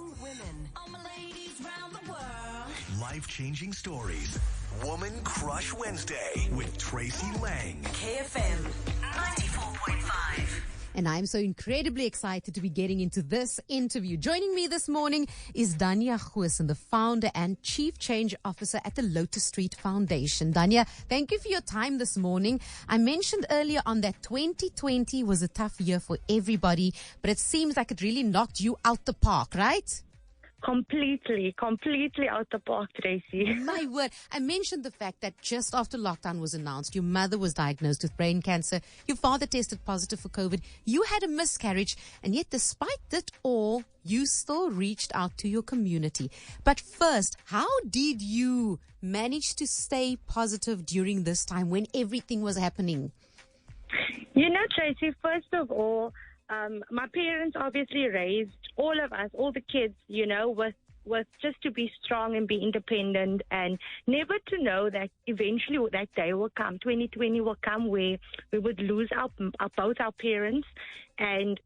Strong women. All my ladies round the world. Life-changing stories. Woman Crush Wednesday with Tracey Lange. KFM 94.5. And I'm so incredibly excited to be getting into this interview. Joining me this morning is Danya Goosen, the founder and Chief Change Officer at the Lotus Street Foundation. Danya, thank you for your time this morning. I mentioned earlier on that 2020 was a tough year for everybody, but it seems like it really knocked you out the park, right? Completely out the park, Tracy. My word. I mentioned the fact that just after lockdown was announced, your mother was diagnosed with brain cancer. Your father tested positive for COVID. You had a miscarriage. And yet, despite that all, you still reached out to your community. But first, how did you manage to stay positive during this time when everything was happening? You know, Tracy, first of all, my parents obviously raised all of us, all the kids, you know, with just to be strong and be independent, and never to know that eventually that day will come. 2020 will come where we would lose both our parents, and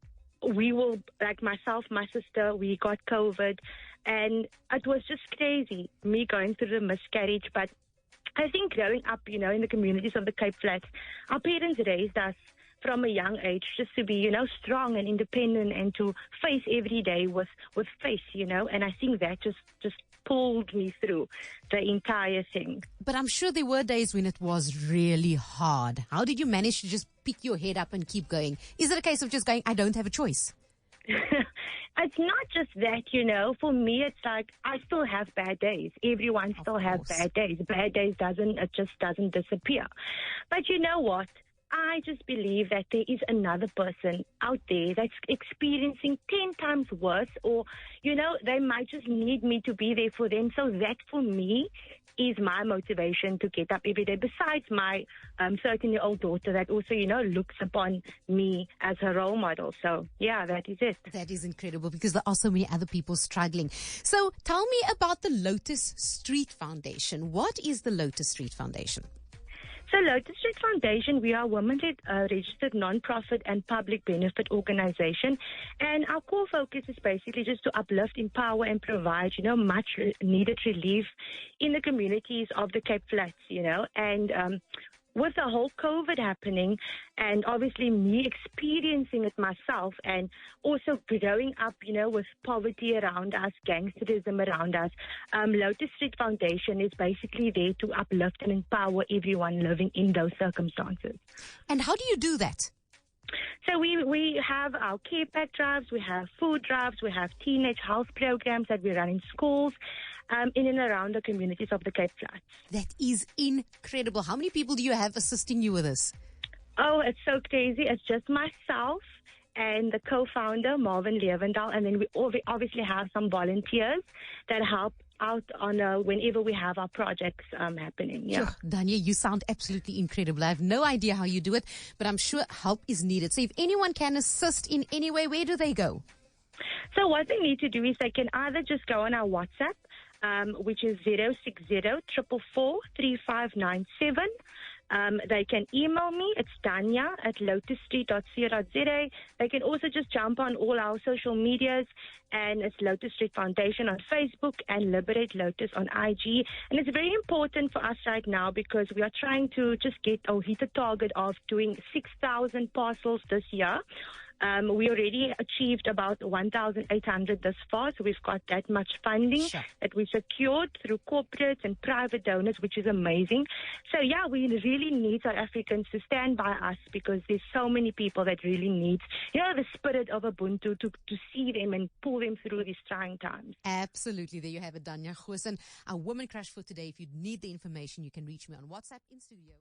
we will, like myself, my sister, we got COVID, and it was just crazy, me going through the miscarriage. But I think growing up, you know, in the communities of the Cape Flats, our parents raised us from a young age just to be, you know, strong and independent and to face every day with faith, you know, and I think that just pulled me through the entire thing. But I'm sure there were days when it was really hard. How did you manage to just pick your head up and keep going? Is it a case of just going, I don't have a choice? It's not just that, you know. For me, it's like I still have bad days. Everyone still has bad days. Bad days just doesn't disappear. But you know what? I just believe that there is another person out there that's experiencing 10 times worse, or, you know, they might just need me to be there for them. So that for me is my motivation to get up every day, besides my 13-year-old daughter that also, you know, looks upon me as a role model. So, yeah, that is it. That is incredible because there are so many other people struggling. So tell me about the Lotus Street Foundation. What is the Lotus Street Foundation? So Lotus Street Foundation, we are a women-led registered non-profit and public benefit organization. And our core focus is basically just to uplift, empower and provide, you know, much needed relief in the communities of the Cape Flats, you know. And with the whole COVID happening and obviously me experiencing it myself and also growing up, you know, with poverty around us, gangsterism around us, Lotus Street Foundation is basically there to uplift and empower everyone living in those circumstances. And how do you do that? So we have our care pack drives, we have food drives, we have teenage health programs that we run in schools, in and around the communities of the Cape Flats. That is incredible. How many people do you have assisting you with this? Oh, it's so crazy. It's just myself and the co-founder, Marvin Levendal, and then we obviously have some volunteers that help out on whenever we have our projects happening. Yeah. Sure. Danya, you sound absolutely incredible. I have no idea how you do it, but I'm sure help is needed. So if anyone can assist in any way, where do they go? So what they need to do is they can either just go on our WhatsApp, which is 060-444-3597. They can email me. It's Danya at lotusstreet.co.za. They can also just jump on all our social medias, and it's Lotus Street Foundation on Facebook and Liberate Lotus on IG. And it's very important for us right now because we are trying to just hit a target of doing 6,000 parcels this year. We already achieved about 1,800 this far, so we've got that much funding that we secured through corporates and private donors, which is amazing. So, yeah, we really need South Africans to stand by us because there's so many people that really need, you know, the spirit of Ubuntu to see them and pull them through these trying times. Absolutely. There you have it, Danya Goosen, our Woman Crush for today. If you need the information, you can reach me on WhatsApp in studio.